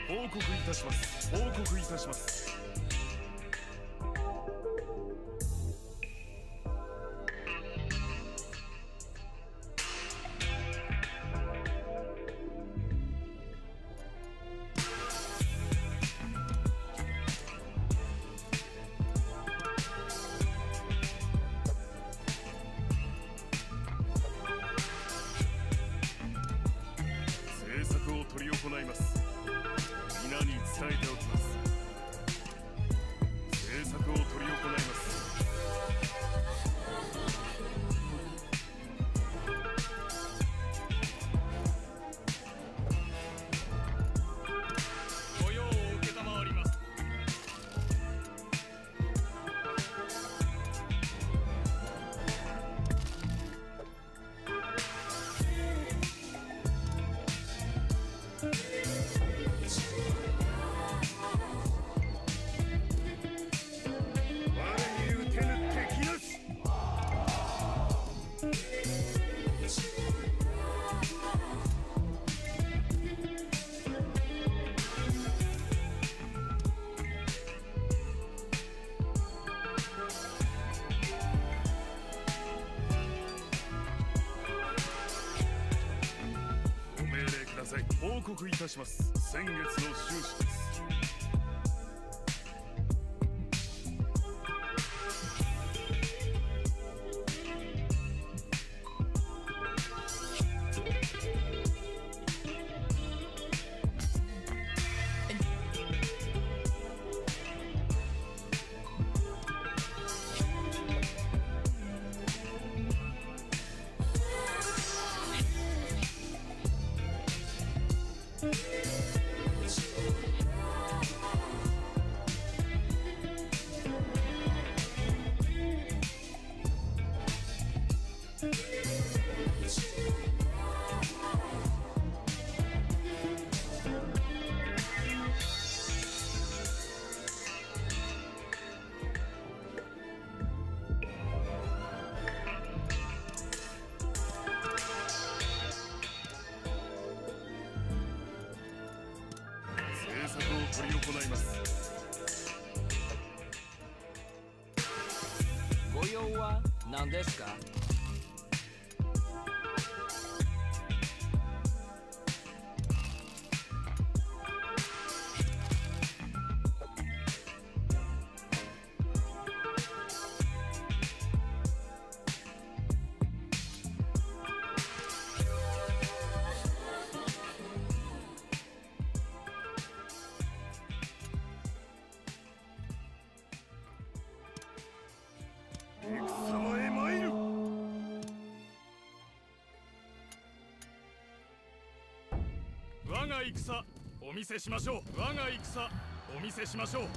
報告いたします。報告いたします。政策を執り行います。皆に伝えておきます。政策を執り行います。御用を承ります。報告いたします。先月の収支です。執り行います。ご用は何ですか？戦場へ参る。我が戦お見せしましょう。我が戦お見せしましょう。お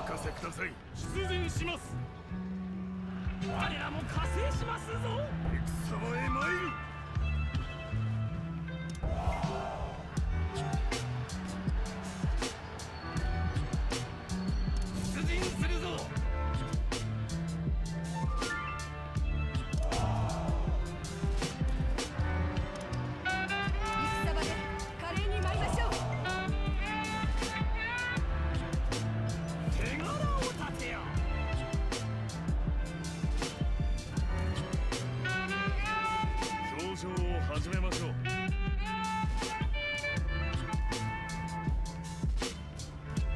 任せください。出陣します。我らも加勢しますぞ。戦場へ参る。出陣するぞ。戦場で華麗に舞いましょう。手柄を立てよ。表情を始めましょう。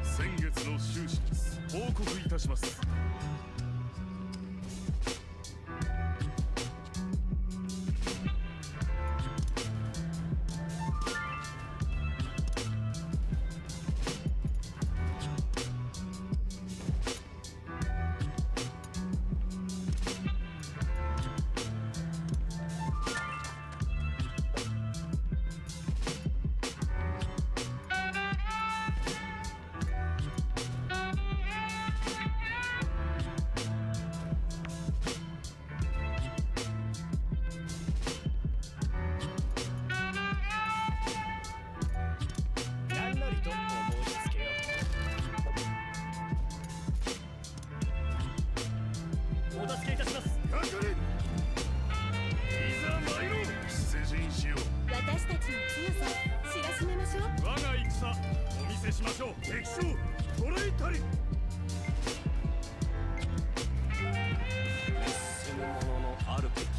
先月の収支です。報告いたします。何なりと思いつけよ。お助けいたします。かかれ。いざ参ろう。出陣しよう。私たちの強さ知らしめましょう。我が戦お見せしましょう。敵将捕らえたり。滅するもののあるべきか。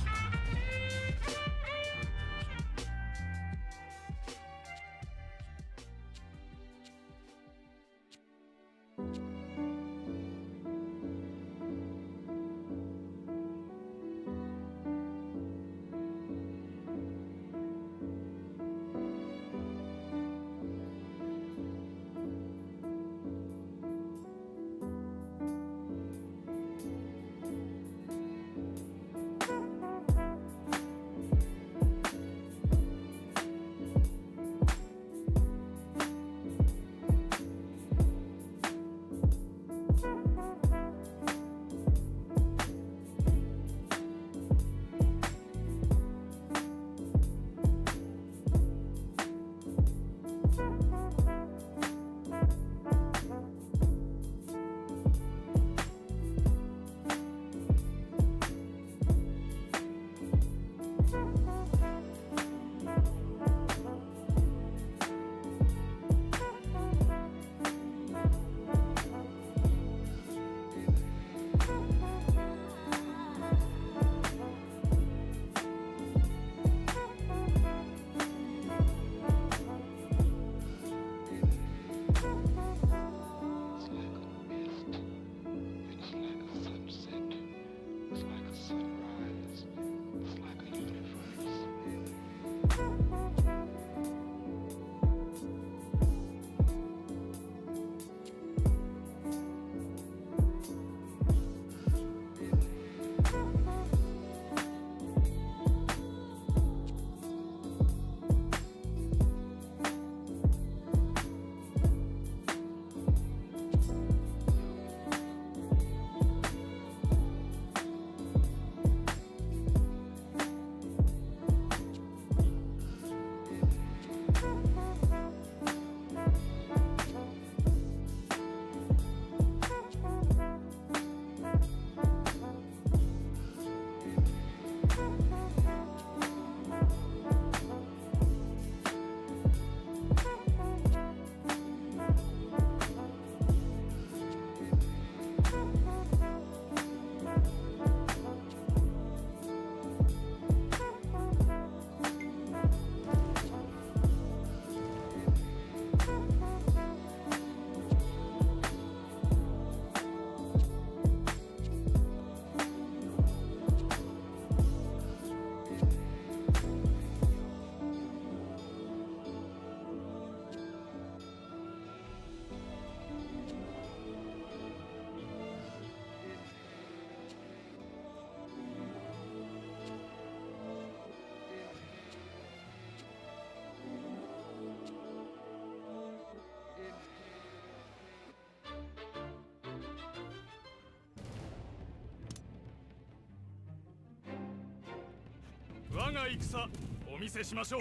が戦お見せしましょう。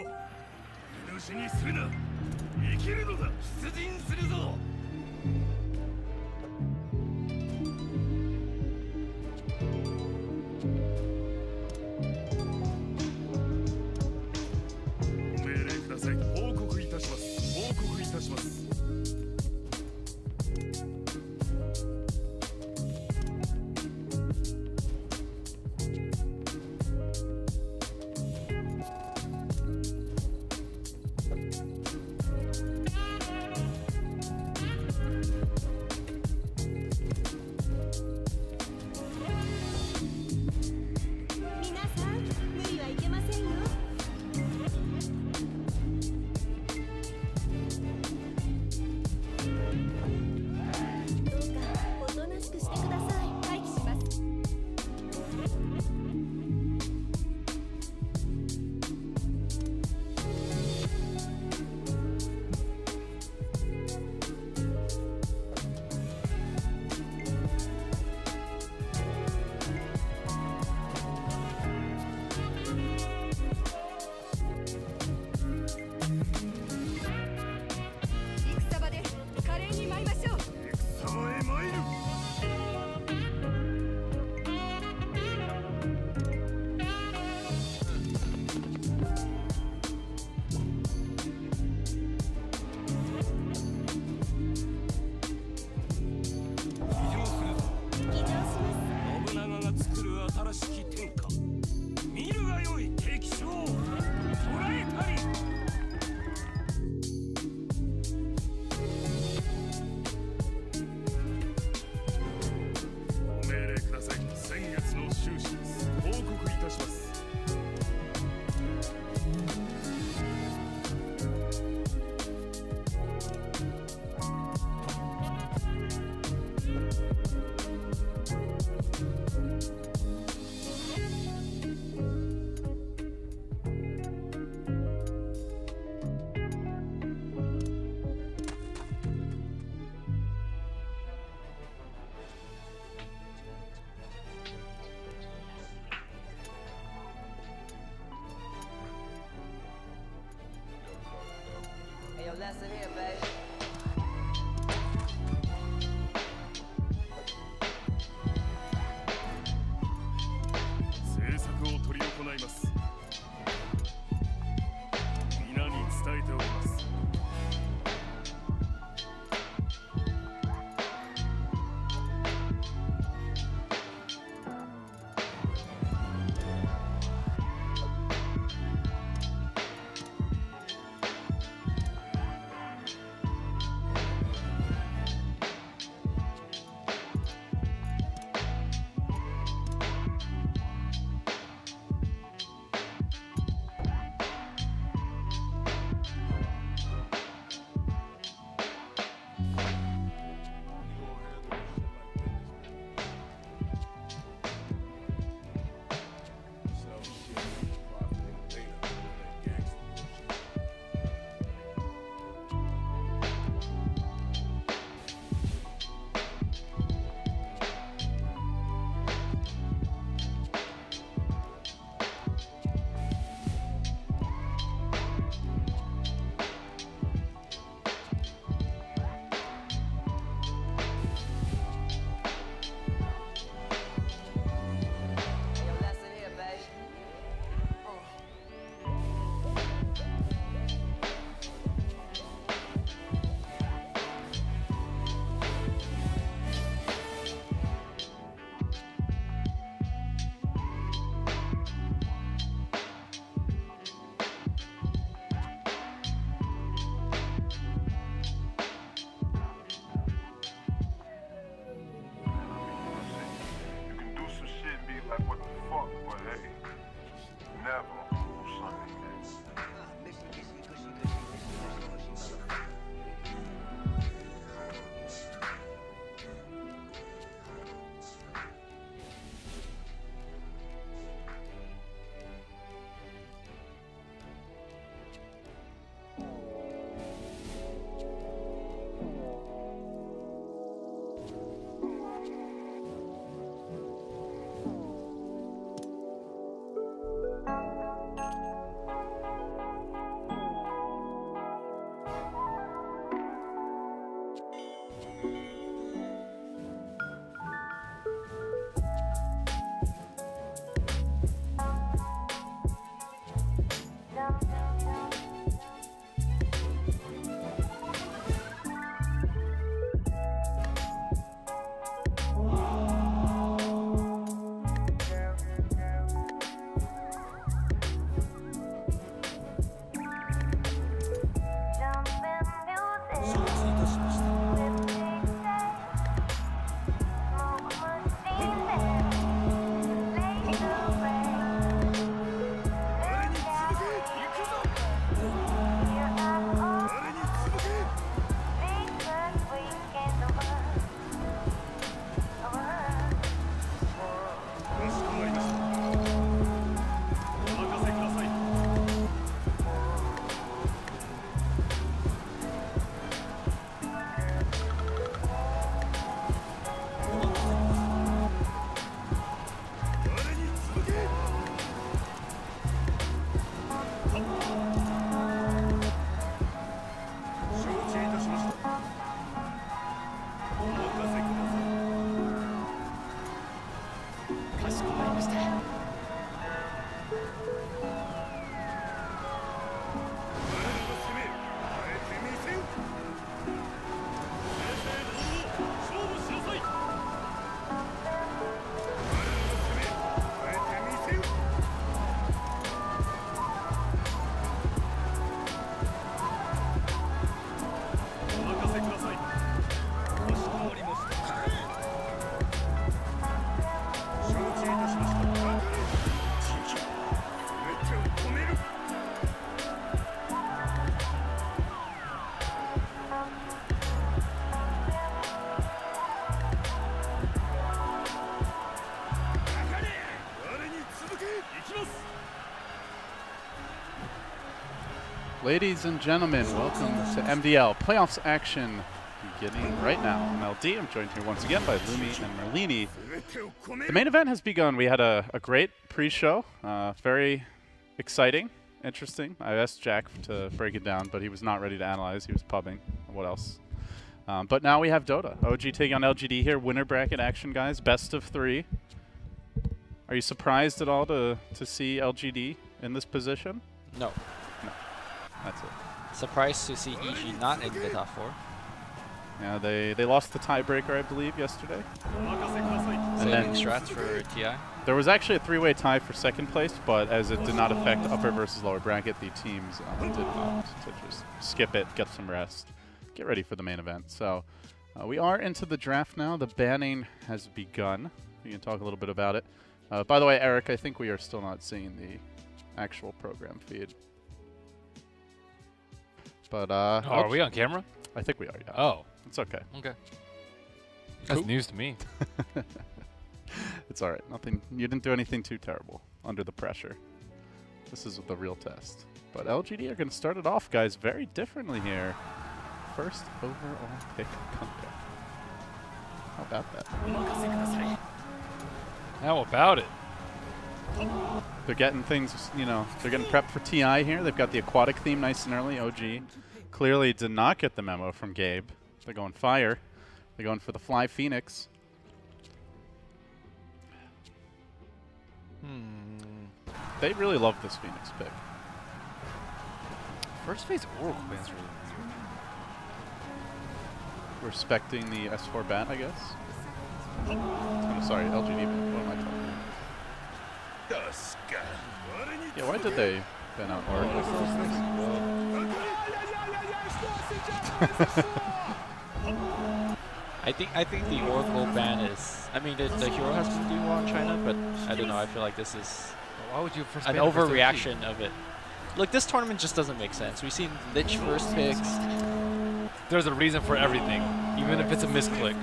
命にするな。生きるのだ。出陣するぞ。命令ください。報告いたします。報告いたします。皆さん無理はいけませんよ。どうかおとなしくしてください。待機します。戦場で華麗に舞いましょう。戦場へ参る。起乗するぞ。起乗します。信長が作る新しき天下、見るがよい。敵将捕らえたり。ご命令ください。先月の収支です。報告いたします。政策を執り行います。皆に伝えておきます。Ladies and gentlemen, welcome to mdL playoffs action beginning right now. I'm LD. I'm joined here once again by Lumi and Merlini. The main event has begun. We had a great pre-show, very exciting, interesting. I asked Jack to break it down, but he was not ready to analyze. He was pubbing. What else? But now we have Dota. OG taking on LGD here. Winner bracket action, guys. Best of 3. Are you surprised at all to see LGD in this position? No. No. That's it. Surprised to see EG not in the top 4. Yeah, they lost the tiebreaker, I believe, yesterday. And then strats for TI. There was actually a 3-way tie for second place, but as it did not affect upper versus lower bracket, the teams did opt to just skip it, get some rest, get ready for the main event. So we are into the draft now. The banning has begun. We can talk a little bit about it. By the way, Eric, I think we are still not seeing the actual program feed. But are we on camera? I think we are, yeah. Oh. It's okay. Okay. That's Cool. news to me. It's all right. Nothing. You didn't do anything too terrible under the pressure. This is the real test. But LGD are going to start it off, guys, very differently here. First overall pick, Kunka. How about that? How about it? They're getting things, you know, they're getting prepped for TI here. They've got the aquatic theme nice and early. OG clearly did not get the memo from Gabe. They're going fire. They're going for the Fly Phoenix. They really love this Phoenix pick. First phase Oracle band's really weird. Respecting the S4 ban, I guess. I'm sorry, LGD ban. What am I talking about? Yeah, why did they ban out Oracle? I think the Oracle ban is. I mean, the hero has been doing well in China, but I don't know. I feel like this is Why would you first an ban first overreaction of it. Look, this tournament just doesn't make sense. We've seen Lich first picks. There's a reason for everything, even if it's a misclick.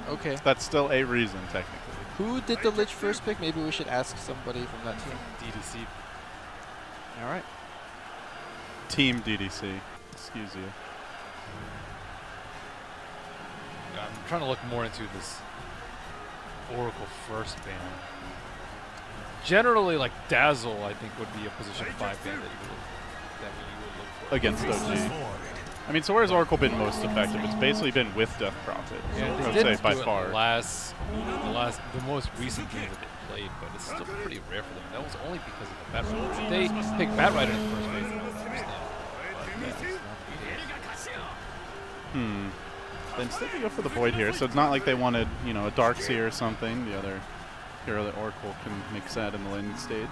Okay. That's still a reason, technically. Who did the Lich first pick? Maybe we should ask somebody from that team. DDC. All right. Team DDC. Excuse you. I'm trying to look more into this Oracle first ban. Generally, like Dazzle, I think would be a position 5 ban that you would look for Against OG. I mean, so where's Oracle been most effective? It's basically been with Death Prophet. Yeah, I they would did say by do it far. the most recent game that they played, but it's still pretty rare for them. That was only because of the Batrider. If they picked Batrider in the first phase, I would understand. But Instead they go for the Void here, so it's not like they wanted, you know, a Darkseer or something. The other hero that Oracle can make sad in the landing stage.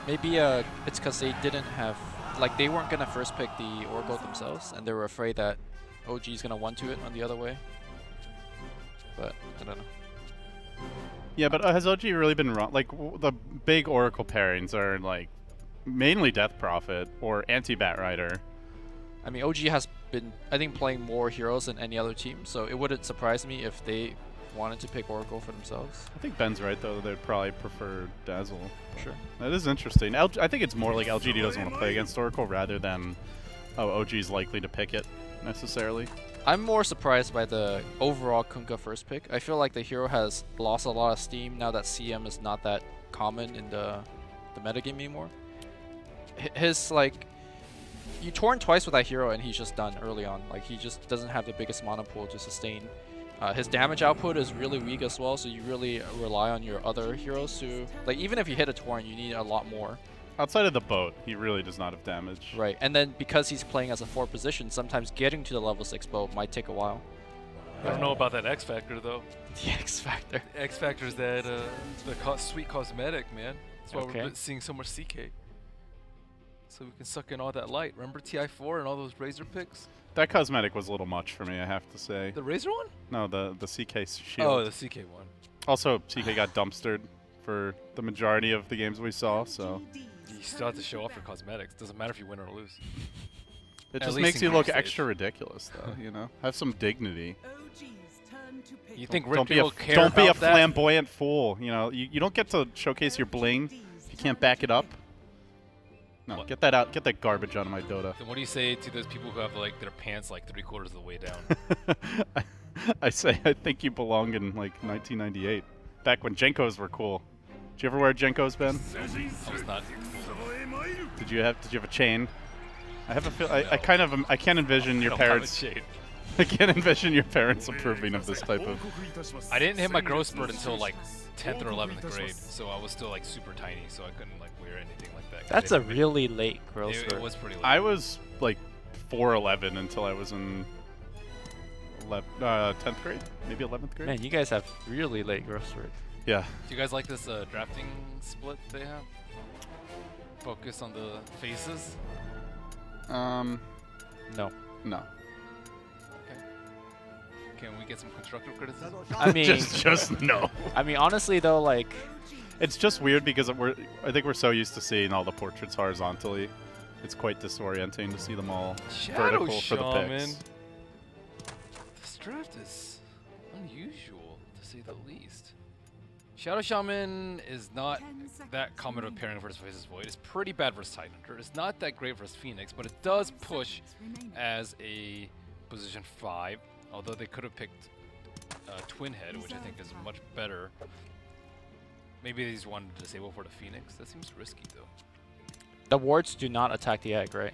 Maybe it's because they didn't have, like, they weren't gonna first pick the Oracle themselves, and they were afraid that OG is gonna 1-2 it on the other way. But I don't know. Yeah, but has OG really been wrong? Like, the big Oracle pairings are, like, mainly Death Prophet or Anti-Batrider. I mean, OG has been, I think, playing more heroes than any other team, so it wouldn't surprise me if they wanted to pick Oracle for themselves. I think Ben's right, though. They'd probably prefer Dazzle. Sure. That is interesting. I think it's more like LGD doesn't want to play against Oracle rather than, oh, OG's likely to pick it, necessarily. I'm more surprised by the overall Kunkka first pick. I feel like the hero has lost a lot of steam now that CM is not that common in the metagame anymore. His, like, you torn twice with that hero and he's just done early on. Like, he just doesn't have the biggest mana pool to sustain. His damage output is really weak as well, so you really rely on your other heroes to, like, even if you hit a torn, you need a lot more. Outside of the boat, he really does not have damage. Right, and then because he's playing as a 4 position, sometimes getting to the level 6 boat might take a while. I don't know about that X Factor though. The X Factor. X Factor is that the sweet cosmetic, man. That's why Okay. we're seeing so much CK. So we can suck in all that light. Remember TI4 and all those Razor picks? That cosmetic was a little much for me, I have to say. The Razor one? No, the CK shield. Oh, the CK one. Also, CK got dumpstered for the majority of the games we saw, so You still have to show off your cosmetics. Doesn't matter if you win or lose. it At just least makes in you group look stage. extra ridiculous, though. You know, have some dignity. You think Don't rich be a people care don't be a about that? flamboyant fool. You know, you don't get to showcase your bling if you can't back it up. No, What? get that out. Get that garbage out of my Dota. Then what do you say to those people who have like their pants like 3/4 of the way down? I say I think you belong in like 1998, back when Jenkos were cool. Did you ever wear Jenkos, Ben? I was not. Did you have a chain? I have a feel. I kind of I can't envision your parents. I can't envision your parents approving of this type of. I didn't hit my growth spurt until like 10th or 11th grade, so I was still like super tiny, so I couldn't like wear anything like that. That's a really late growth It spurt. was pretty late. I was like 4'11" until I was in 10th grade, maybe 11th grade. Man, you guys have really late growth spurt. Yeah. Do you guys like this drafting split they have? Focus on the faces? No. No. Okay. Can we get some constructive criticism? I mean, just no. I mean, honestly though, like, It's just weird because I think we're so used to seeing all the portraits horizontally. It's quite disorienting to see them all vertical for the picks. This draft is unusual, to say the least. Shadow Shaman is not that common of a pairing versus Faceless Void. It's pretty bad versus Tidehunter. It's not that great versus Phoenix, but it does push as a position 5, although they could have picked Twin Head, which I think is much better. Maybe they just wanted to disable for the Phoenix. That seems risky, though. the wards do not attack the egg, right?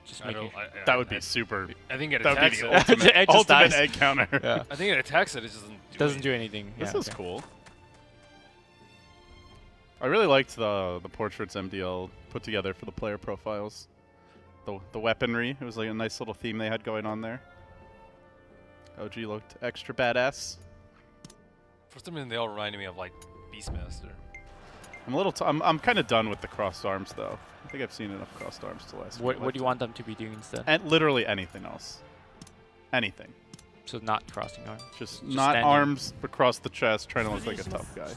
Just I making. don't, That would be super. I think it That would attacks be it. the ultimate, It just ultimate dies. egg counter. Yeah. I think it attacks it. It just doesn't do anything. anything. This Yeah, is okay. cool. I really liked the portraits mdL put together for the player profiles. The weaponry, it was like a nice little theme they had going on there. OG looked extra badass. For some reason, they all reminded me of like Beastmaster. I'm a little. I'm kind of done with the crossed arms though. I think I've seen enough crossed arms to last. What do you want them to be doing instead? And literally anything else. Anything. So not crossing arms. Just not standing. arms across the chest, trying to look like a tough guy.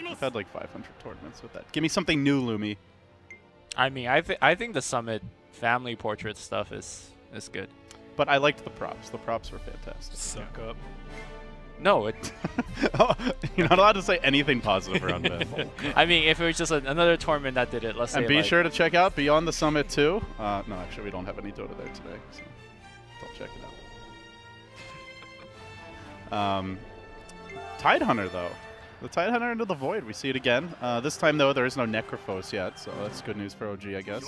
I've had like 500 tournaments with that. Give me something new, Lumi. I mean, I think the Summit family portrait stuff is good. But I liked the props. The props were fantastic. Suck up. No, it. You're not allowed to say anything positive around Ben. I mean, if it was just another tournament that did it, let's say. And be like, sure to check out Beyond the Summit too. No, actually, we don't have any Dota there today, so don't check it out. Tidehunter, though. The Tidehunter into the Void. We see it again. This time, though, there is no Necrophos yet, so that's good news for OG, I guess.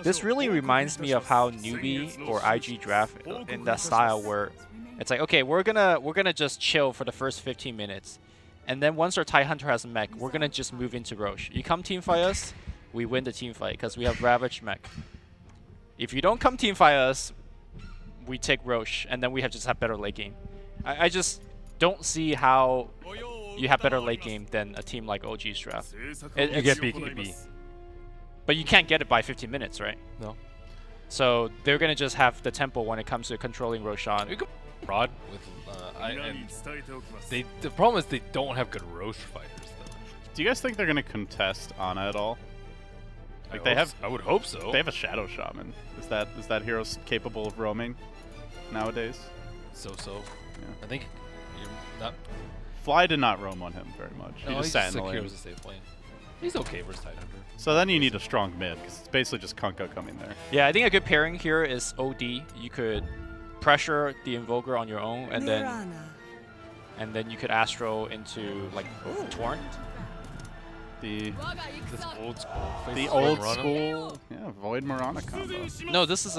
This really reminds me of how newbie or IG draft in that style where it's like, okay, we're gonna just chill for the first 15 minutes, and then once our Tidehunter has a mech, we're gonna just move into Roche. You come teamfight us, we win the teamfight because we have Ravaged mech. If you don't come teamfight us, we take Roche, and then we just have better late game. I just don't see how you have better late game than a team like OG's draft. You get BKB. But you can't get it by 15 minutes, right? No. So they're going to just have the tempo when it comes to controlling Roshan. You could Rod with the problem is they don't have good Roche fighters though. Do you guys think they're going to contest Ana at all? Like they have, I would hope so. they have a Shadow Shaman. Is that hero capable of roaming nowadays? So. Yeah. I think you're not. Fly did not roam on him very much. No, he just he's sat in the secure lane. as a safe lane. He's okay versus Tidehunter. So then you need a strong mid, because it's basically just Kunkka coming there. Yeah, I think a good pairing here is OD. You could pressure the Invoker on your own, and then you could Astro into like Torrent. The Old school. the old school, yeah, Void Mirana combo. No, this is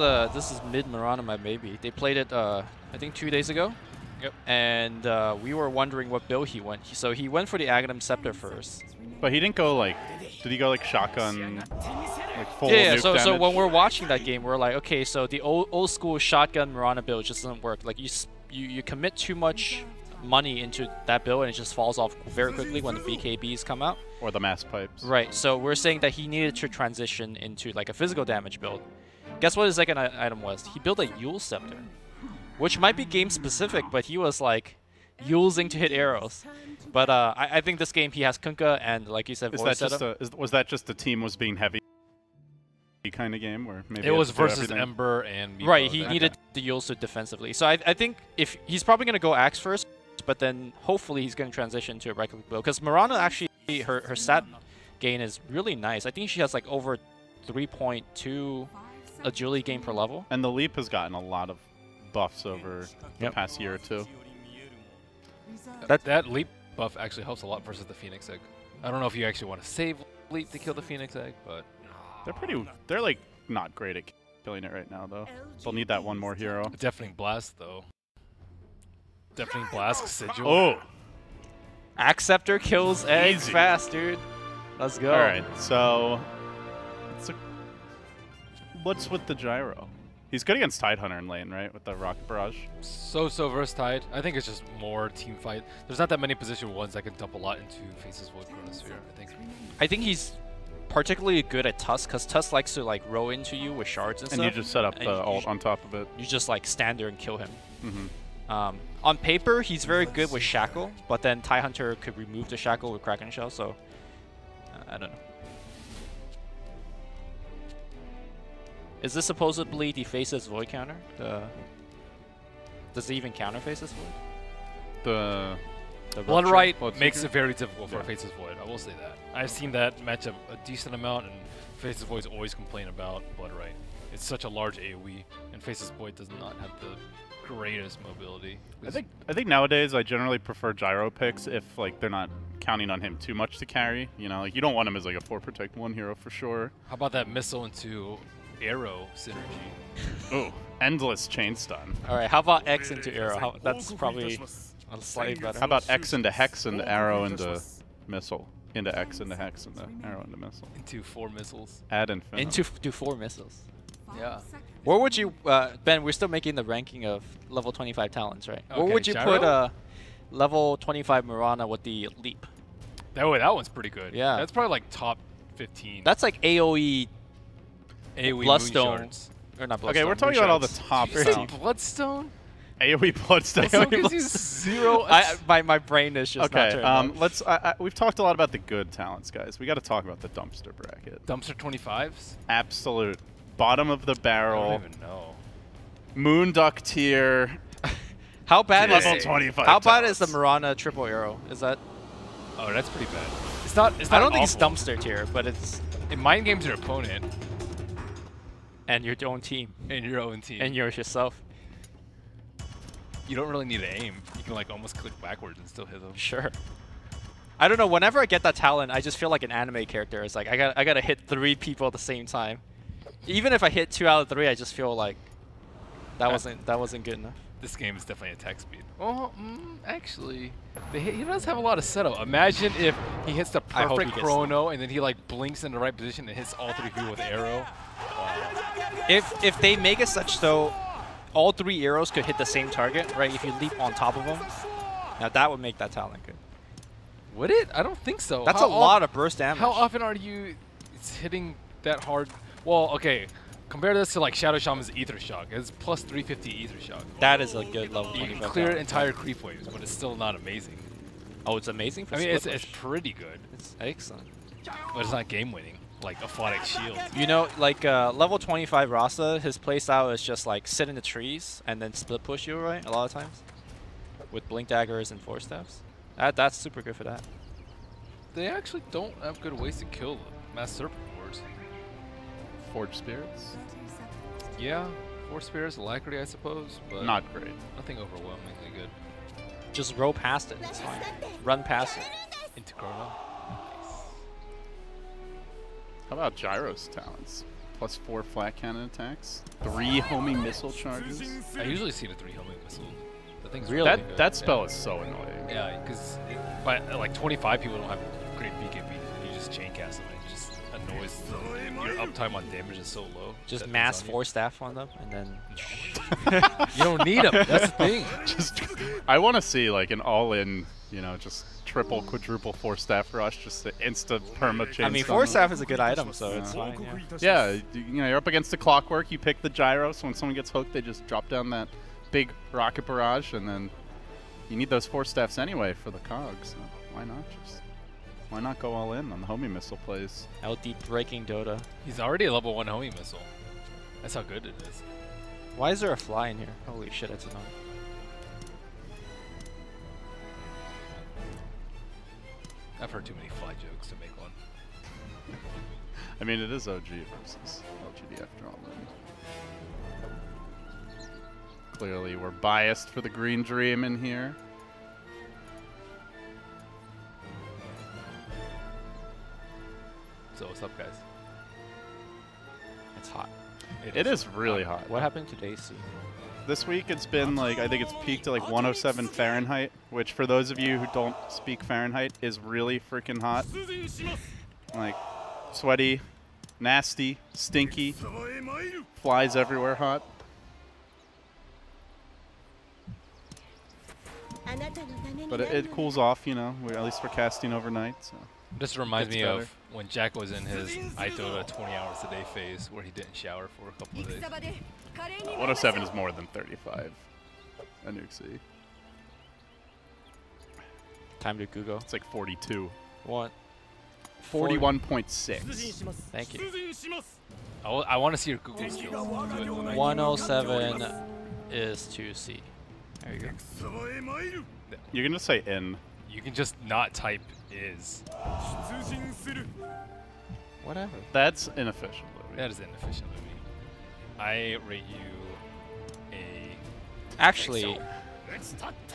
mid Mirana, my baby. They played it I think 2 days ago. Yep. And we were wondering what build he went. So he went for the Aghanim Scepter first. But he didn't go like, did he go like shotgun, like full Yeah, nuke so damage? when we're watching that game, we're like, okay, so the old school shotgun Mirana build just doesn't work. Like you commit too much money into that build and it just falls off very quickly when the BKBs come out. Or the mass pipes. Right. So we're saying that he needed to transition into like a physical damage build. Guess what his second item was? He built a Yule Scepter, which might be game specific, but he was like using to hit arrows. But I think this game he has Kunkka and like you said, Is Void that just setup. was that just the team was being heavy kind of game where maybe It was had to do versus everything? Ember and Meepo. Right, he needed the Yules defensively. So I think if he's probably going to go Axe first, but then hopefully he's going to transition to a right click build. Because Mirana actually, her stat gain is really nice. I think she has like over 3.2 agility gain per level. And the leap has gotten a lot of buffs over the past year or two. That leap buff actually helps a lot versus the Phoenix Egg. I don't know if you actually want to save leap to kill the Phoenix Egg, but they're like not great at killing it right now though. They'll need that one more hero. Deafening Blast though. Deafening Blast Sigil. Oh, Acceptor kills eggs Easy. fast, dude. Let's go. all right. So what's with the gyro? He's good against Tidehunter in lane, right? With the Rocket Barrage. So versatile. I think it's just more team fight. There's not that many position ones that can dump a lot into Face's Void Chronosphere, I think he's particularly good at Tusk, because Tusk likes to like roll into you with shards and And stuff. you just set up and the ult on top of it. You just like stand there and kill him. Mm-hmm. On paper, he's very good with Shackle, but then Tidehunter could remove the Shackle with Kraken Shell, so I don't know. Is this supposedly the Face's Void counter? Does it even counter Face's Void? The Blood Right Blood makes Seeker? it very difficult for Face's Void. I will say that. I've seen that match up a decent amount, and Face's Void's always complain about Blood Right. It's such a large AoE, and Face's Void does not have the greatest mobility. I think nowadays I generally prefer gyro picks if like they're not counting on him too much to carry. You know, like you don't want him as like a 4 protect 1 hero for sure. How about that missile into arrow synergy? Oh, endless chain stun. All right, how about X into Arrow? That's probably a slightly better. How about X into Hex into arrow into missile? Into X into Hex into arrow into missile. Into 4 missiles. Add infinite. Into do 4 missiles? Yeah. Where would you, Ben? We're still making the ranking of level 25 talents, right? Where Okay, would you Gyro? put level 25 Mirana with the leap? That one's pretty good. Yeah. That's probably like top 15. That's like AOE AoE Bloodstone. Moonshards. Or not Bloodstone. Okay, we're talking about all the Moonshards. top Did you say talents. Bloodstone? AoE Bloodstone. Bloodstone gives you 0. My brain is just not Okay, turned on. let's. We've talked a lot about the good talents, guys. We got to talk about the dumpster bracket. Dumpster 25s? Absolute bottom of the I barrel. don't even know. Moonduck tier. How bad is Level 25 How bad is the talents. Mirana triple arrow? Is that? Oh, that's pretty bad. It's not. I don't think it's awful. dumpster tier, but it's It mind games your opponent and your own team and your own team. and yourself. You don't really need to aim. You can like almost click backwards and still hit them. Sure. I don't know. Whenever I get that talent, I just feel like an anime character. It's like I gotta hit 3 people at the same time. Even if I hit 2 out of 3, I just feel like that wasn't good enough. This game is definitely attack speed. Oh, actually, he does have a lot of setup. Imagine if he hits the I hope he perfect gets chrono and then he like blinks in the right position and hits all 3 people with arrow. If they make it such so all 3 arrows could hit the same target, right? If you leap on top of them, now that would make that talent good. Would it? I don't think so. That's a lot of burst damage. How often are you hitting that hard? Well, okay. Compare this to like Shadow Shaman's Ether Shock. It's plus 350 Ether Shock. That is a good level You 25 can clear talent. entire creep waves, but it's still not amazing. Oh, it's amazing for I mean, split it's push. pretty good, It's excellent. but it's not game winning like Aphotic Shield. You know, like level 25 Rasa, his playstyle is just like sit in the trees and then split push you, right? A lot of times with blink daggers and force staffs. That's super good for that. They actually don't have good ways to kill the Mass Serpent Wars. Forge Spirits. Yeah, Force Spirits, Alacrity, I suppose, but Not great. nothing overwhelmingly good. Just roll past it. It's fine. Run past it. Into Chrono. How about Gyro's talents? Plus 4 flat cannon attacks. 3 homing missile charges. I usually see the 3 homing missile. The thing's Really? really good. That spell is so annoying. Yeah, because by like 25 people don't have great BKB. You just chain cast them and it just annoys them. Your uptime on damage is so low. Just that mass it's on you. force staff on them and then. You don't need them. That's the thing. Just, I want to see like an all-in, you know, just triple, quadruple 4 staff rush, just the insta perma chain. I mean, stun. force staff is a good item, so it's Yeah. fine. Yeah. Yeah, you know, you're up against the clockwork. You pick the gyro, so when someone gets hooked, they just drop down that big rocket barrage, and then you need those 4 staffs anyway for the cogs. So why not go all in on the homing missile plays? LD breaking Dota. He's already a level 1 homing missile. That's how good it is. Why is there a fly in here? Holy shit, it's annoying. I've heard too many fly jokes to make one. I mean, it is OG versus LGD after all. Clearly, we're biased for the Green Dream in here. So what's up, guys? It's hot. It is really hot. What happened to AC? This week it's been like, I think it's peaked to like 107 Fahrenheit, which for those of you who don't speak Fahrenheit is really freaking hot. Like sweaty, nasty, stinky, flies everywhere hot. But it cools off, you know, at least we're casting overnight. So. This reminds me better. of when Jack was in his I Dota 20 hours a day phase where he didn't shower for a couple of days. 107 is more than 35. Anuxi. Time to Google. It's like 42. What? 41.6. Thank you. I want to see your Google skills. 107 is 2C. There you go. You're gonna say in. You can just not type is. Whatever. That's inefficient, Louis. That is inefficient, Louis. I rate you a. Actually,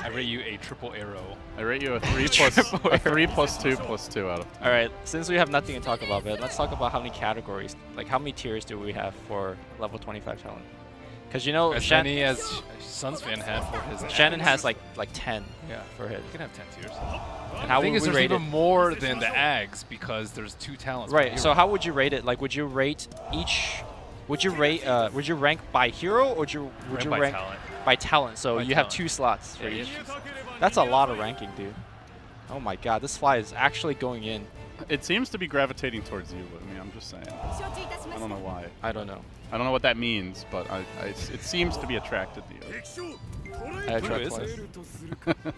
I rate you a triple arrow. I rate you a 3 plus a 3 plus 2 plus 2 out of 10. all right. Since we have nothing to talk about, but let's talk about how many categories, like how many tiers do we have for level 25 talent? Because you know, As many as Suns fan had for his. Shannon has like 10. Yeah, for his. You can have 10 tiers. And how I think would we there's rate even it? more than the Ags because there's 2 talents. per Right. hero. So how would you rate it? Like, would you rate each? Would you rate? Would you rank by hero or would you by rank talent. by talent? So By you have talent. 2 slots for Yeah, each. yeah. That's a lot of ranking, dude. Oh my god, this fly is actually going in. It seems to be gravitating towards you, Louis. I'm just saying. I don't know why. I don't know. I don't know what that means, but it seems to be attracted to you. I Who tried is twice. it?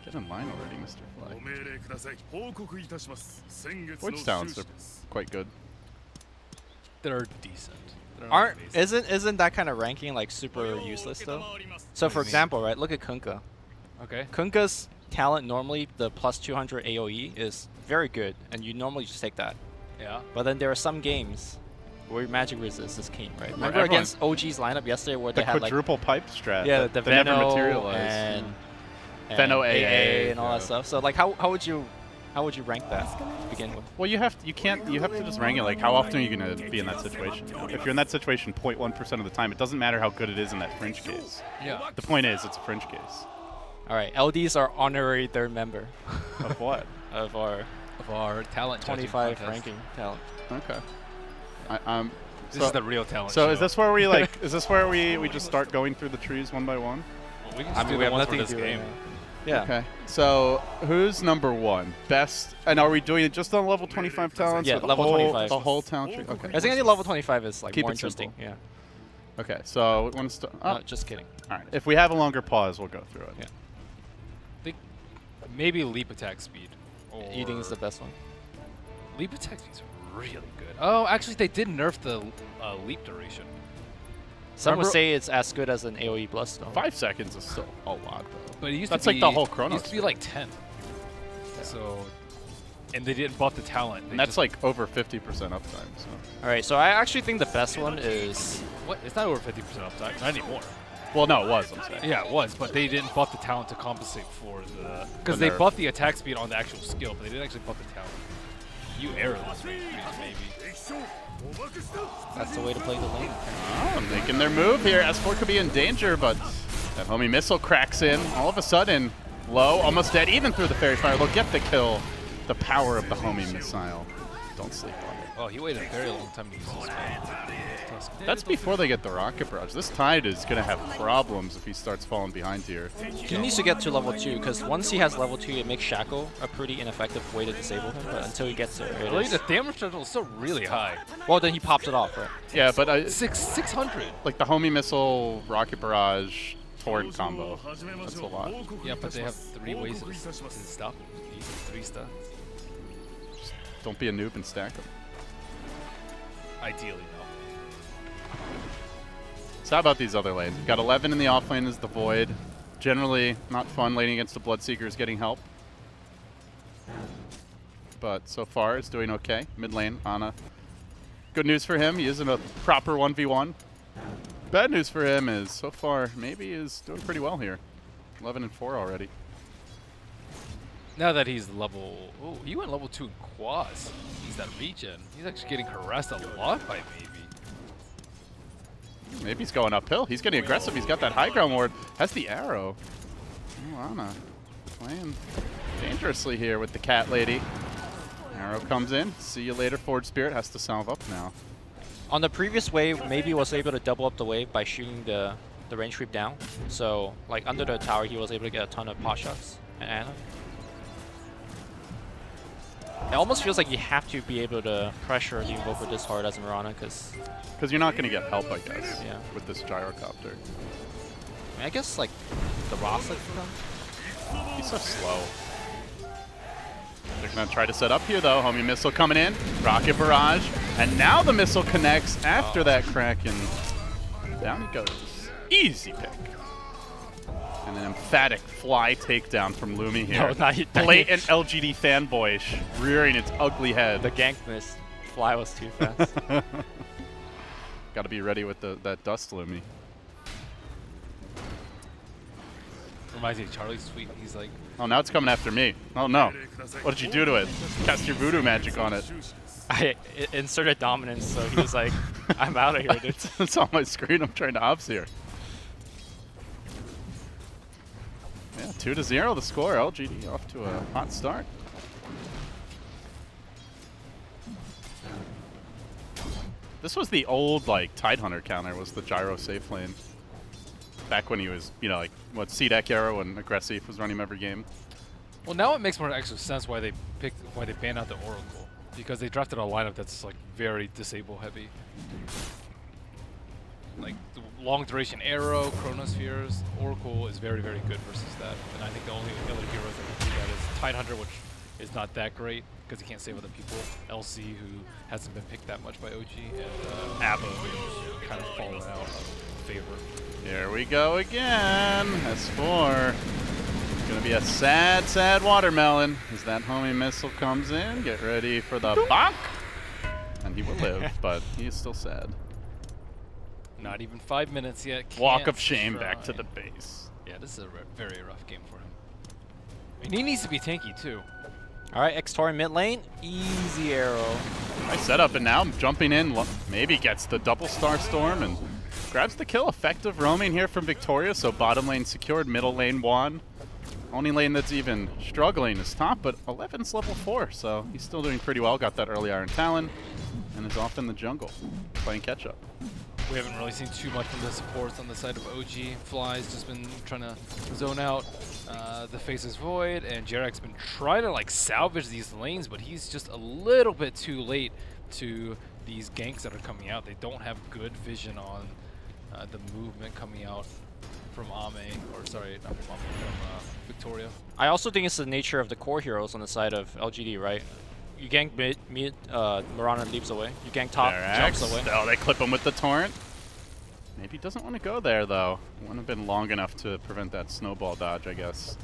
Get in line already, Mr. Fly. Void's talents are quite good. They're decent. They're not Aren't amazing. isn't that kind of ranking like super useless though? So for example, right? Look at Kunkka. Okay. Kunkka's talent normally the plus 200 AOE is very good, and you normally just take that. Yeah. But then there are some games where magic resist is king, right? Remember everyone- against OG's lineup yesterday where The they had like quadruple pipe strat. yeah that, the that never Veno materialized. and Veno AA, and all that yeah. stuff. So like how would you rank that to begin with? Well, you have to just rank it like how often are you gonna be in that situation? You know? If you're in that situation 0.1% of the time, it doesn't matter how good it is in that fringe case. Yeah. The point is, it's a fringe case. All right, LDs are honorary third member Of what? of our Of our talent judging 25 contest. ranking talent. Okay. This is the real talent. So show. is this where we like? Is this where we just start going through the trees one by one? Well, we can I just mean, do we the have ones for nothing this to do right game. now. Yeah. Okay. So who's number 1? Best. And are we doing it just on level 25 talents? Yeah, or the level whole, 25. The whole talent tree. Okay. I think any level 25 is like Keep more it simple. interesting. Yeah. Okay. So we want to start. Oh, No, just kidding. all right. If we have a longer pause, we'll go through it. Yeah. Think maybe leap attack speed. Or Eating is the best one. leap attack speed is really good. Oh, actually, they did nerf the leap duration. Some would Remember- say it's as good as an AOE Bloodstone. 5 seconds is still a lot, though. But it used That's to like be the whole It Chronos used to be thing. like 10. So, and they didn't buff the talent. They And that's just- like over 50% uptime. So. All right, so I actually think the best one is what? It's not over 50% uptime. Not anymore. Well, no, it was. I'm saying. Yeah, it was, but they didn't buff the talent to compensate for the. Because The they nerf. buffed the attack speed on the actual skill, but they didn't actually buff the talent. You errorless maybe. that's the way to play the lane. Oh, making their move here. S4 could be in danger, but that homie missile cracks in. All of a sudden, low, almost dead, even through the fairy fire. They'll get the kill. The power of the homie missile. Don't sleep on it. Oh, he waited a very long time to use this spell. That's before they get the rocket barrage. This Tide is going to have problems if he starts falling behind here. He needs to get to level 2 because once he has level 2, it makes Shackle a pretty ineffective way to disable him. But until he gets there, it Really, is. the damage total is still really high. Well, then he pops it off, right? Yeah, but 600. like the homie missile, rocket barrage, Torrent combo. That's a lot. Yeah, but they have 3 ways to stop him. He uses 3 stuns. Don't be a noob and stack them. Ideally, no. So how about these other lanes? We've got 11 in the off lane is the Void. Generally not fun laning against the Bloodseekers getting help. But so far it's doing okay. Mid lane, Ana Good news for him, he is in a proper 1v1. Bad news for him is, so far, maybe is doing pretty well here. 11 and 4 already. Now that he's level... Oh, he went level 2 in quads. He's that regen. He's actually getting harassed a lot by Maybe. Maybe he's going uphill. He's getting aggressive. He's got that high ground ward. Has the arrow. Lana playing dangerously here with the cat lady. Arrow comes in. See you later, Forge Spirit. Has to salve up now. On the previous wave, Maybe was able to double up the wave by shooting the range creep down. So, like, under the tower, he was able to get a ton of pot shots and Ana. It almost feels like you have to be able to pressure the Invoker this hard as a Mirana, because you're not going to get help, I guess, yeah, with this gyrocopter. I mean, I guess, like, the Rasa for them. He's so slow. They're going to try to set up here, though. Homing missile coming in. Rocket barrage. And now the missile connects after that Kraken. Down he goes. Easy pick. And an emphatic fly takedown from Lumi here. No, Blatant LGD fanboyish, rearing its ugly head. The gank miss. Fly was too fast. Got to be ready with that dust, Lumi. Reminds me of Charlie's tweet. He's like, oh, now it's coming after me. Oh, no. What did you do to it? Cast your voodoo magic on it. I inserted dominance, so he was like, I'm out of here, dude. It's on my screen. I'm trying to ops here. Yeah, 2-0 the score. LGD off to a hot start. This was the old, like, Tidehunter counter, was the gyro safe lane. Back when he was, you know, like, what, C-Deck arrow and aggressive was running him every game. well, now it makes more actual sense why they banned out the Oracle, because they drafted a lineup that's like very disable heavy. Like the long duration arrow, Chronospheres, Oracle is very, very good versus that. And I think the only other heroes that can do that is Tidehunter, which is not that great because he can't save other people. LC, who hasn't been picked that much by OG, and Abba, who's kind of fallen out of favor. Here we go again. S4. It's going to be a sad, sad watermelon as that homing missile comes in. Get ready for the bonk. And he will live, but he is still sad. Not even 5 minutes yet. Walk Can't of shame try. back to the base. Yeah, this is a very rough game for him. And he needs to be tanky too. All right, Xtor in mid lane. Easy arrow. Nice setup, and now jumping in. Maybe gets the double star storm and grabs the kill. Effective roaming here from Victoria, so bottom lane secured, middle lane won. Only lane that's even struggling is top, but 11's level 4, so he's still doing pretty well. Got that early Iron Talon, and is off in the jungle, playing catch-up. We haven't really seen too much from the supports on the side of OG. Fly's just been trying to zone out the Faces Void, and Jarek's been trying to like salvage these lanes, but he's just a little bit too late to these ganks that are coming out. They don't have good vision on the movement coming out from Ame, or sorry, not from Ame, from Victoria. I also think it's the nature of the core heroes on the side of LGD, right? You gank mid, Mirana leaps away. You gank top, jumps away. Oh, they clip him with the torrent. Maybe he doesn't want to go there, though. Wouldn't have been long enough to prevent that snowball dodge, I guess.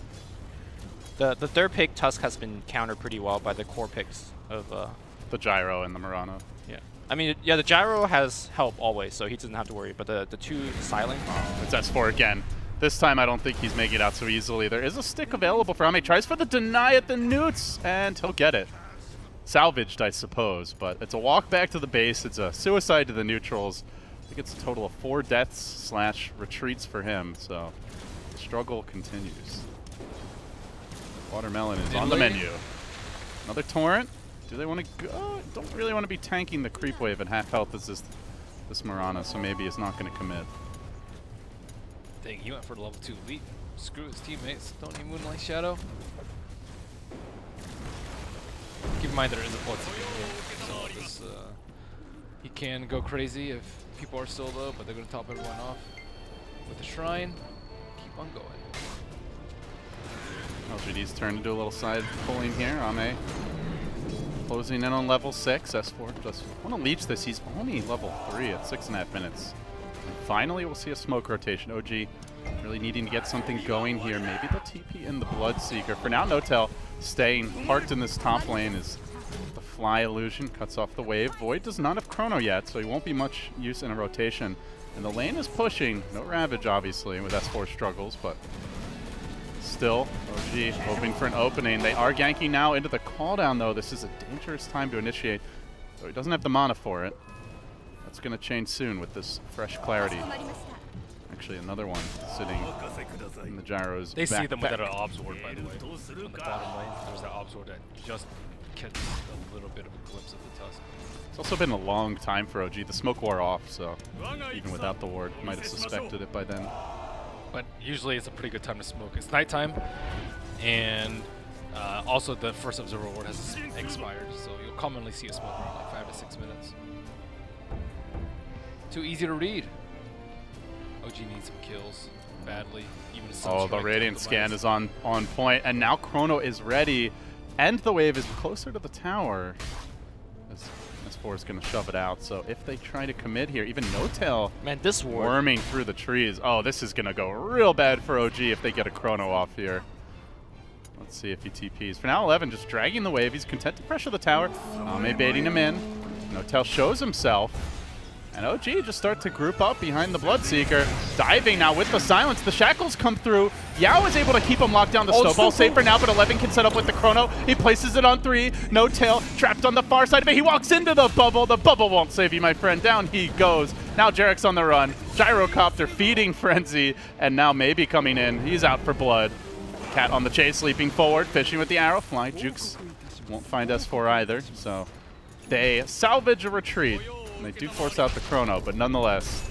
The third pick, Tusk, has been countered pretty well by the core picks of... the gyro and the Mirana. Yeah. I mean, yeah, the gyro has help always, so he doesn't have to worry. But the two silent... Oh, it's S4 again. This time, I don't think he's making it out so easily. There is a stick available for Ame. Tries for the deny at the newts, and he'll get it. Salvaged, I suppose, but it's a walk back to the base. It's a suicide to the neutrals. I think it's a total of 4 deaths / retreats for him, so the struggle continues. Watermelon is on the menu. Another torrent. Do they want to go? Don't really want to be tanking the creep wave at half health as this Mirana, so maybe it's not going to commit. Dang, he went for the level 2 elite. Screw his teammates. Don't need Moonlight Shadow. Keep in mind there is a blood seeking here, so this, he can go crazy if people are still low, but they're going to top everyone off with the shrine. Keep on going. LGD's turn to do a little side pulling here. Ame closing in on level 6. S4 just want to leech this. He's only level 3 at 6.5 minutes. And finally, we'll see a smoke rotation. OG really needing to get something going here. Maybe the TP in the Bloodseeker. For now, Notel staying parked in this top lane is The fly illusion cuts off the wave. Void does not have Chrono yet, so he won't be much use in a rotation. And the lane is pushing. No Ravage, obviously, with S4 struggles, but still, OG hoping for an opening. They are ganking now into the cooldown, though. This is a dangerous time to initiate, so he doesn't have the mana for it. That's going to change soon with this fresh clarity. Actually, another one sitting in the gyros. They see them with that obs ward, by the way. On the bottom lane, there's that obs ward that just catches a little bit of a glimpse of the tusk. It's also been a long time for OG. The smoke wore off, so even without the ward, might have suspected it by then. But usually it's a pretty good time to smoke. It's nighttime, and also the first observer ward has expired, so you'll commonly see a smoke around like 5 to 6 minutes. Too easy to read. OG needs some kills badly. Even oh, the Radiant scan is on point, and now Chrono is ready, and the wave is closer to the tower. S4 is going to shove it out, so if they try to commit here, even No-Tail worming through the trees. Oh, this is going to go real bad for OG if they get a Chrono off here. Let's see if he TPs. For now, 11 just dragging the wave. He's content to pressure the tower. Ame baiting him in. No-Tail shows himself. And OG just start to group up behind the Bloodseeker. Diving now with the silence. The shackles come through. Yao is able to keep him locked down. The snowball safe for now, but 11 can set up with the Chrono. He places it on 3. No-Tail trapped on the far side of it. He walks into the bubble. The bubble won't save you, my friend. Down he goes. Now Jarek's on the run. Gyrocopter feeding Frenzy. And now maybe coming in. He's out for blood. Cat on the chase, leaping forward, fishing with the arrow. Fly Jukes won't find S4 either. So they salvage a retreat. They do force out the Chrono, but nonetheless,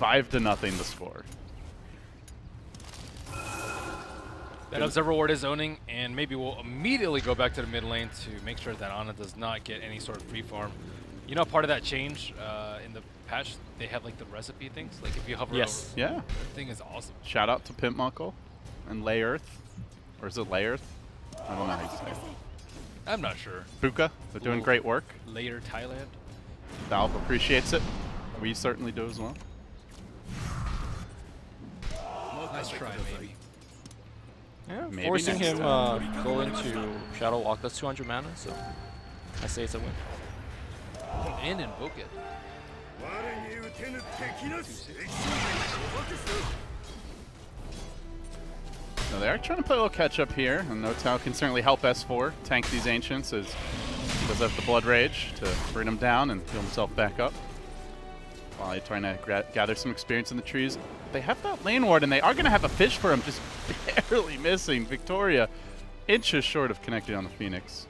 5-0 the score. That observer ward is zoning, and maybe we'll immediately go back to the mid lane to make sure that Ana does not get any sort of free farm. You know, part of that change in the patch, they have like the recipe things. Like if you hover over, yeah, that thing is awesome. Shout out to Pimp Muckle and Lay Earth, or is it Lay Earth? I don't know how you say it. I'm not sure. Buka, they're doing great work. Later Thailand. Valve appreciates it. We certainly do as well. Nice try, maybe. Yeah, Maybe forcing next him go into Shadow Walk. That's 200 mana, so I say it's a win. And invoke it. So they are trying to play a little catch up here, and No-Tail can certainly help S4 tank these Ancients as he does have the Blood Rage to bring him down and heal himself back up. While he's trying to gather some experience in the trees. They have that lane ward, and they are going to have a fish for him, just barely missing. Victoria, inches short of connecting on the Phoenix.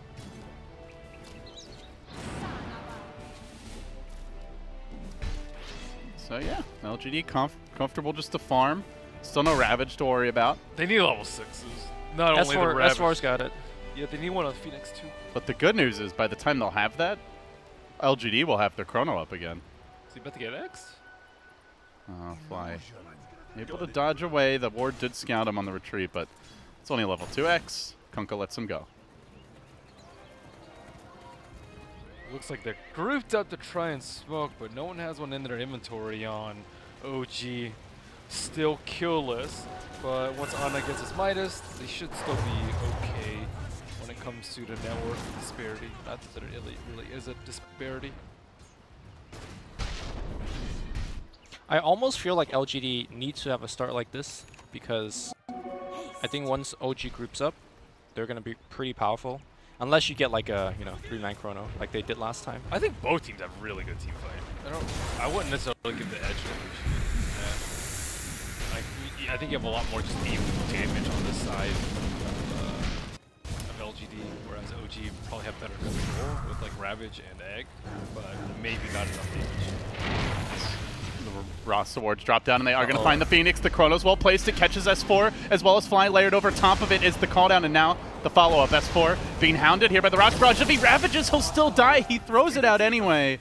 So yeah, LGD comfortable just to farm. Still no Ravage to worry about. They need level 6s. Not only the Ravage. S4's got it. Yeah, they need one on Phoenix too. But the good news is by the time they'll have that, LGD will have their Chrono up again. Is he about to get X? Oh, Fly. Able to dodge away. The ward did scout him on the retreat, but it's only level 2X. Kunkka lets him go. Looks like they're grouped up to try and smoke, but no one has one in their inventory on OG. Still killless, but once Ana gets his Midas, they should still be okay when it comes to the network disparity. Not that there really is a disparity. I almost feel like LGD needs to have a start like this because I think once OG groups up, they're going to be pretty powerful. Unless you get like a 3-man Chrono like they did last time. I think both teams have really good team fight. I wouldn't necessarily give the edge to OG. I think you have a lot more just even damage on this side of LGD, whereas OG probably have better control with like Ravage and Egg, but maybe not enough damage. The Rasa wards drop down, and they are going to find the Phoenix. The Chrono's well placed. It catches S4, as well as Fly layered over top of it is the call down, and now the follow-up. S4 being hounded here by the Rock Barrage. If he Ravages, he'll still die. He throws it out anyway.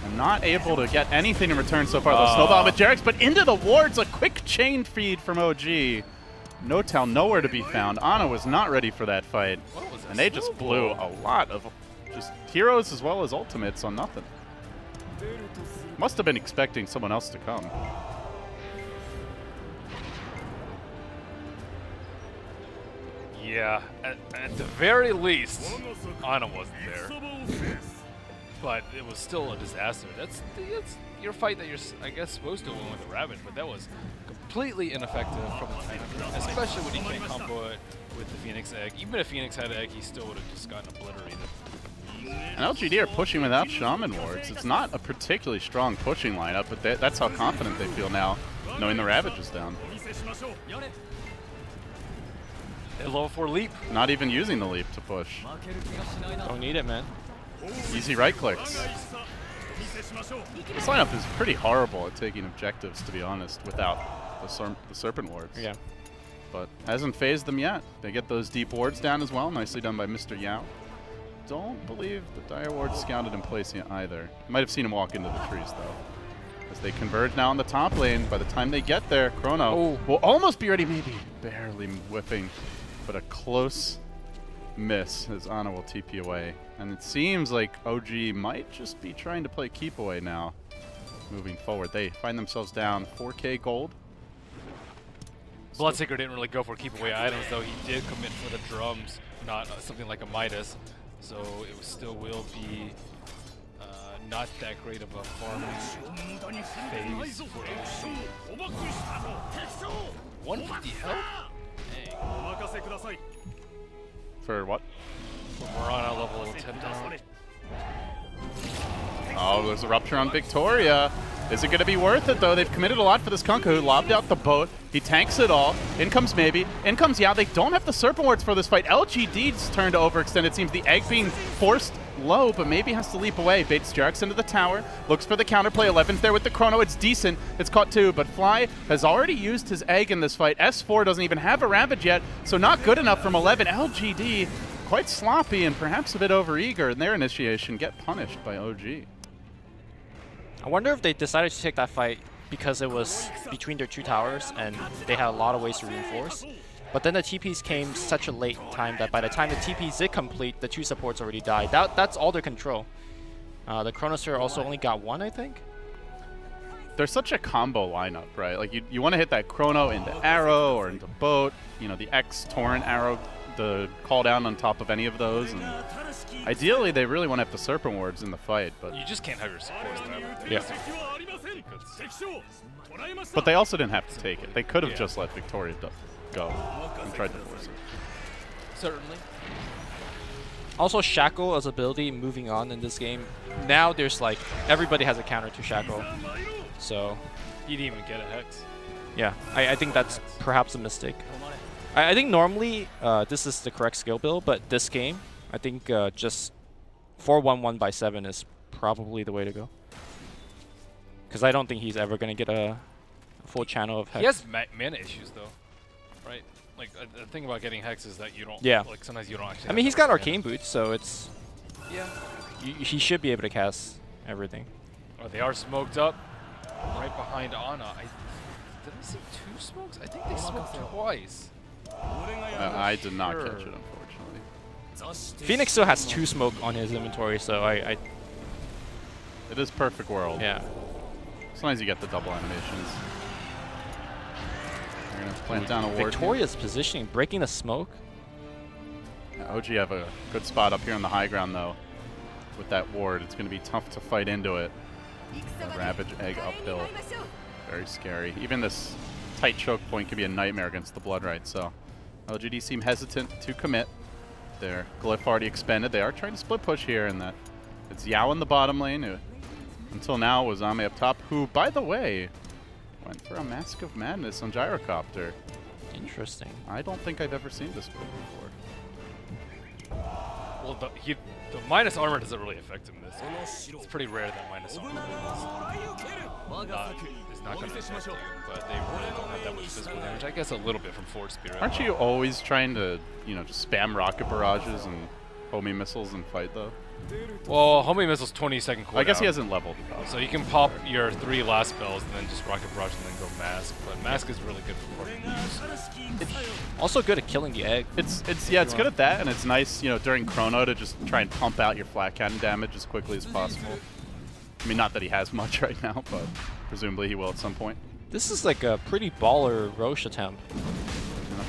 And not able to get anything in return so far. The snowball with Jarek's, but into the wards. A quick chain feed from OG. No-Tail nowhere to be found. Ana was not ready for that fight. And they just blew a lot of just heroes as well as ultimates on nothing. Must have been expecting someone else to come. Yeah, at the very least, Ana wasn't there. But it was still a disaster. That's your fight that you're, I guess, supposed to win with the Ravage, but that was completely ineffective from the Titan, especially when he can't combo it with the Phoenix Egg. Even if Phoenix had Egg, he still would have just gotten obliterated. And LGD are pushing without Shaman Wards. It's not a particularly strong pushing lineup, but that's how confident they feel now, knowing the Ravage is down. Level 4 leap. Not even using the leap to push. Don't need it, man. Easy right clicks. This lineup is pretty horrible at taking objectives, to be honest, without the Serpent Wards. Yeah. But hasn't phased them yet. They get those deep wards down as well. Nicely done by Mr. Yao. Don't believe the Dire Ward scouted in place yet either. Might have seen him walk into the trees, though. As they converge now on the top lane, by the time they get there, Chrono will almost be ready, maybe barely whipping, but a close miss as Ana will TP away. And it seems like OG might just be trying to play keep away now, moving forward. They find themselves down 4K gold. Bloodseeker didn't really go for keep away items, though he did commit for the drums, not something like a Midas. So it still will be not that great of a farming phase for OG. 150 health? Dang. For what? For Morana level 10 down. Oh, there's a rupture on Victoria. Is it going to be worth it, though? They've committed a lot for this Kunkka, who lobbed out the boat. He tanks it all. In comes Maybe. In comes Yao. They don't have the Serpent Wards for this fight. LGD's turn to overextend. It seems the egg being forced low, but Maybe has to leap away. Bates Jarks into the tower. Looks for the counterplay. 11's there with the Chrono. It's decent. It's caught too, but Fly has already used his egg in this fight. S4 doesn't even have a Ravage yet, so not good enough from 11. LGD quite sloppy and perhaps a bit overeager in their initiation. Get punished by OG. I wonder if they decided to take that fight because it was between their two towers and they had a lot of ways to reinforce. But then the TPs came such a late time that by the time the TPs did complete, the two supports already died. That's all their control. The Chronosphere also only got one, I think. They're such a combo lineup, right? Like you want to hit that Chrono into Arrow or into Boat, you know, the X Torrent Arrow, the call down on top of any of those. And ideally, they really want to have the Serpent Wards in the fight, but You just can't have your supports that. Yeah. But they also didn't have to take it. They could have just let Victoria go and tried to force it. Certainly. Also, Shackle as ability moving on in this game. Now there's like, everybody has a counter to Shackle. So, He didn't even get a Hex. yeah, I think that's perhaps a mistake. I think normally this is the correct skill build, but this game, I think just 4-1-1 by 7 is probably the way to go. Because I don't think he's ever going to get a full channel of Hex. He has mana issues, though, right? Like, the thing about getting Hex is that you don't, like, sometimes you don't actually I mean, he's got Arcane Boots, so it's... Yeah. He should be able to cast everything. Oh, they are smoked up right behind Ana. Did I see 2 smokes? I think they smoked twice. I did not catch it, unfortunately. Phoenix still has 2 smoke on his inventory, so I It is perfect world. yeah. Sometimes you get the double animations. They're going to plant down a ward. Victoria's positioning, breaking the smoke. Yeah, OG have a good spot up here on the high ground, though. With that ward, it's going to be tough to fight into it. Ravage Egg uphill. Very scary. Even this tight choke point can be a nightmare against the Blood Right, so LGD seem hesitant to commit. Their glyph already expended. They are trying to split push here, and that it's Yao in the bottom lane. Who, until now was Ame up top, who, by the way, went for a Mask of Madness on Gyrocopter. Interesting. I don't think I've ever seen this play before. Well, the minus armor doesn't really affect him this. It's pretty rare that minus armor is not going to affect you, but they really don't have that much physical damage. I guess a little bit from Force Spirit. Aren't you always trying to, you know, just spam rocket barrages and homie missiles and fight, though? Well, homie missile's 20-second cooldown. I guess he hasn't leveled it up. So you can pop your 3 last spells and then just rocket barrage and then go mask. But mask is really good for use. Also good at killing the egg. It's good at that, and it's nice, you know, during Chrono to just try and pump out your flat cannon damage as quickly as possible. I mean, not that he has much right now, but presumably he will at some point. This is like a pretty baller Roche attempt.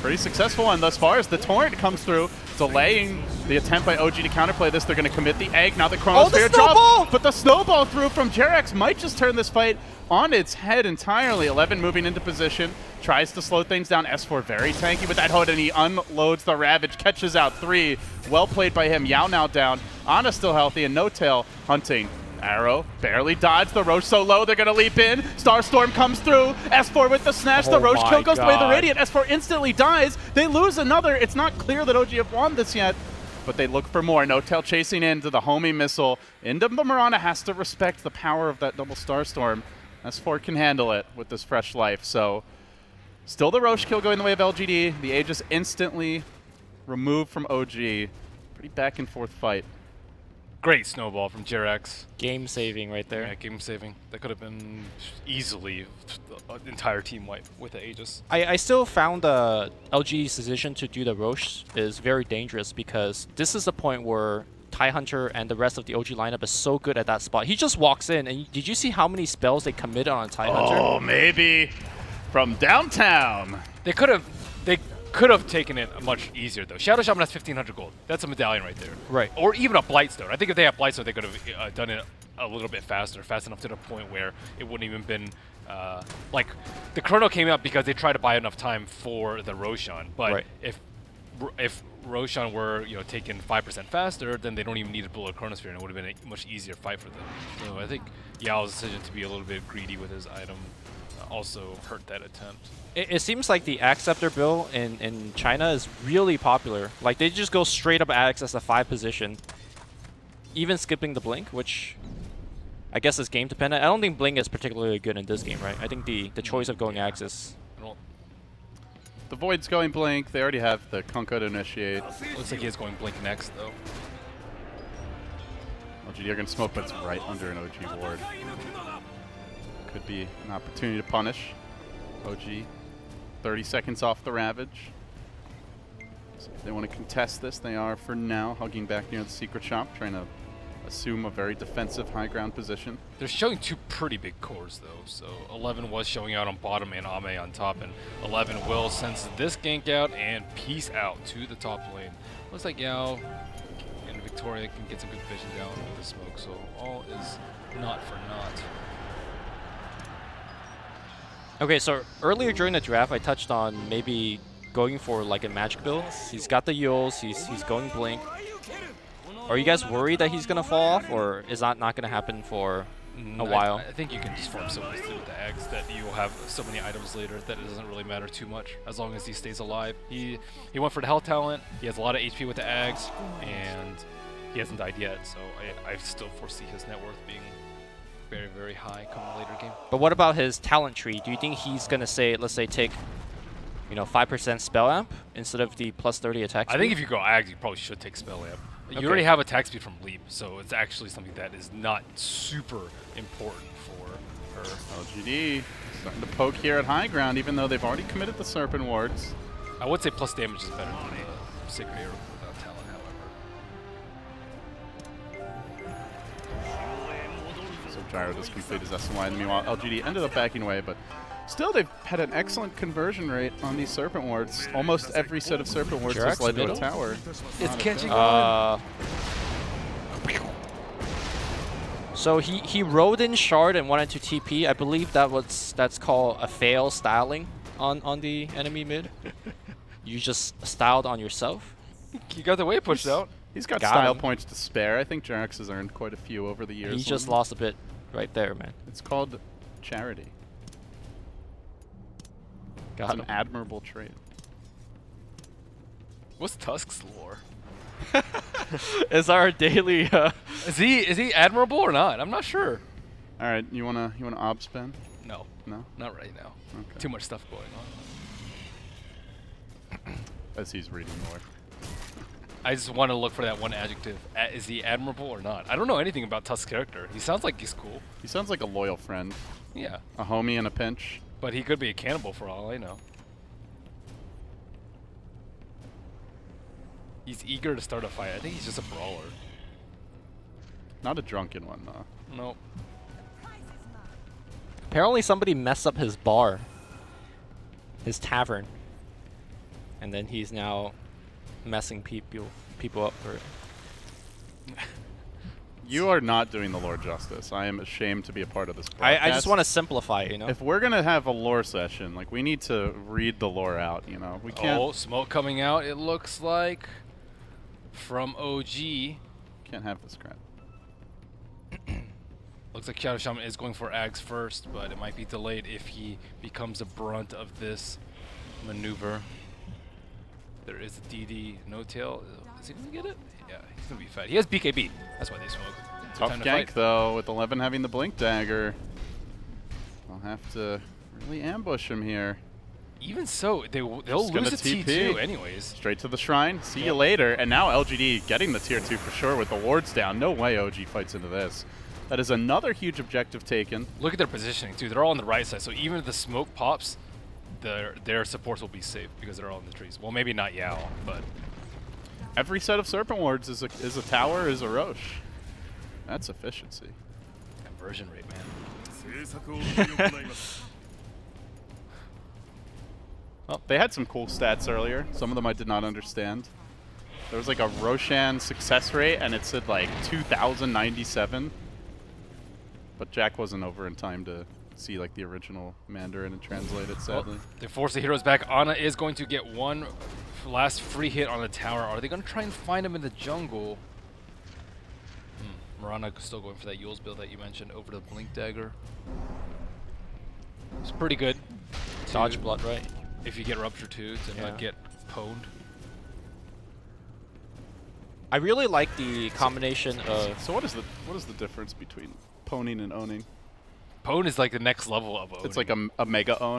Pretty successful one thus far as the Torrent comes through, delaying the attempt by OG to counterplay this. They're going to commit the egg. Now the Chronosphere drop, but the snowball through from Jerax might just turn this fight on its head entirely. 11 moving into position, tries to slow things down. S4 very tanky with that hood, and he unloads the Ravage, catches out 3. Well played by him. Yao now down. Ana still healthy, and No Tail hunting. Arrow barely dodged. The Roche so low, they're going to leap in. Starstorm comes through. S4 with the snatch. The Roche kill goes away. The Radiant. S4 instantly dies. They lose another. It's not clear that OG have won this yet, but they look for more. No Tail chasing into the homing missile. Into Mirana has to respect the power of that double Starstorm. S4 can handle it with this fresh life. So still the Roche kill going the way of LGD. The Aegis instantly removed from OG. Pretty back and forth fight. Great snowball from Jerax. Game saving right there. Yeah, game saving. That could have been easily an entire team wipe with the Aegis. I still found LG's decision to do the Roche is very dangerous because this is the point where Hunter and the rest of the OG lineup is so good at that spot. He just walks in, and did you see how many spells they committed on Hunter? Oh, maybe from downtown. They could have taken it much easier though. Shadow Shaman has 1,500 gold. That's a medallion right there. Right. Or even a Blightstone. I think if they had Blightstone, they could have done it a little bit faster, fast enough to the point where it wouldn't even been like the Chrono came out because they tried to buy enough time for the Roshan. But if Roshan were taken 5% faster, then they don't even need to build a Chronosphere, and it would have been a much easier fight for them. So I think Yao's decision to be a little bit greedy with his item also hurt that attempt. It seems like the Acceptor build in China is really popular. Like, they just go straight up Axe as a 5 position, even skipping the Blink, which I guess is game dependent. I don't think Blink is particularly good in this game, right? I think the choice of going Axe is... The Void's going Blink. They already have the Kunkka to initiate. Looks like he is going Blink next, though. LGD are going to smoke, but it's right under an OG ward. Could be an opportunity to punish OG. 30 seconds off the Ravage. So if they want to contest this, they are for now hugging back near the secret shop, trying to assume a very defensive high ground position. They're showing 2 pretty big cores though, so 11 was showing out on bottom and Ame on top, and 11 will sense this gank out and peace out to the top lane. Looks like Yao and Victoria can get some good vision down with the smoke, so all is not for naught. Okay, so earlier during the draft, I touched on maybe going for like a magic build. He's got the Yules, he's going Blink. Are you guys worried that he's going to fall off, or is that not going to happen for a while? I think you can just farm so easily with the eggs that you will have so many items later that it doesn't really matter too much as long as he stays alive. He went for the health talent, he has a lot of HP with the eggs, and he hasn't died yet, so I still foresee his net worth being very, very high come the later game. But what about his talent tree? Do you think he's going to say, let's say, take 5% spell amp instead of the plus 30 attack speed? I think if you go Ags, you probably should take spell amp. Okay. You already have attack speed from Leap, so it's actually something that is not super important for her. LGD starting to poke here at high ground, even though they've already committed the Serpent Wards. I would say plus damage is better than a Sacred Arrow without talent, however. So Gyro does complete his SMY, and meanwhile LGD ended up backing away, but still they've had an excellent conversion rate on these Serpent Wards. Almost every set of Serpent Wards has led to a tower. It's catching on. So he rode in Shard and wanted to TP. I believe that's called a fail styling on the enemy mid. You just styled on yourself. You got the wave pushed out. He's got style points to spare. I think Jerax has earned quite a few over the years. He just lost a bit right there, man. It's called charity. It's an admirable trait. What's Tusk's lore? Is our daily Is he admirable or not? I'm not sure. All right, you wanna ob spin? No. No? Not right now. Okay. Too much stuff going on. As he's reading more. I just want to look for that one adjective. Is he admirable or not? I don't know anything about Tusk's character. He sounds like he's cool. He sounds like a loyal friend. Yeah. A homie in a pinch. But he could be a cannibal for all I know. He's eager to start a fight. I think he's just a brawler. Not a drunken one, though. Nope. Apparently somebody messed up his bar. His tavern. and then he's now messing people up for it. You are not doing the lore justice. I am ashamed to be a part of this podcast. I just want to simplify it, you know? If we're going to have a lore session, like, we need to read the lore out, you know? We can't... Oh, smoke coming out, it looks like, from OG. Can't have this crap. Looks like Shadow Shaman is going for Ags first, but it might be delayed if he becomes a brunt of this maneuver. There is a DD no-tail. Is he going to get it? Yeah, he's going to be fat. He has BKB. That's why they smoke. Tough gank, though, with 11 having the Blink Dagger. I'll have to really ambush him here. Even so, they'll Just lose gonna a T2 anyways. Straight to the shrine. See you later. And now LGD getting the tier 2 for sure with the wards down. No way OG fights into this. That is another huge objective taken. Look at their positioning, too. They're all on the right side, so even if the smoke pops, their supports will be safe because they're all in the trees. Well, maybe not Yao, but... Every set of Serpent Wards is a tower, is a Roche. That's efficiency. Conversion rate, man. Well, they had some cool stats earlier. Some of them I did not understand. There was like a Roshan success rate, and it said like 2,097. But Jack wasn't over in time to see like the original Mandarin and translate it, sadly. Well, they force the heroes back. Ana is going to get one last free hit on the tower. Are they going to try and find him in the jungle? Mirana still going for that Yule's build that you mentioned over the Blink Dagger. It's pretty good. Dodge blood, right? If you get Rupture too, to not get pwned. I really like the combination of... So what is the difference between pwning and owning? Pwn is like the next level of owning. It's like a mega own.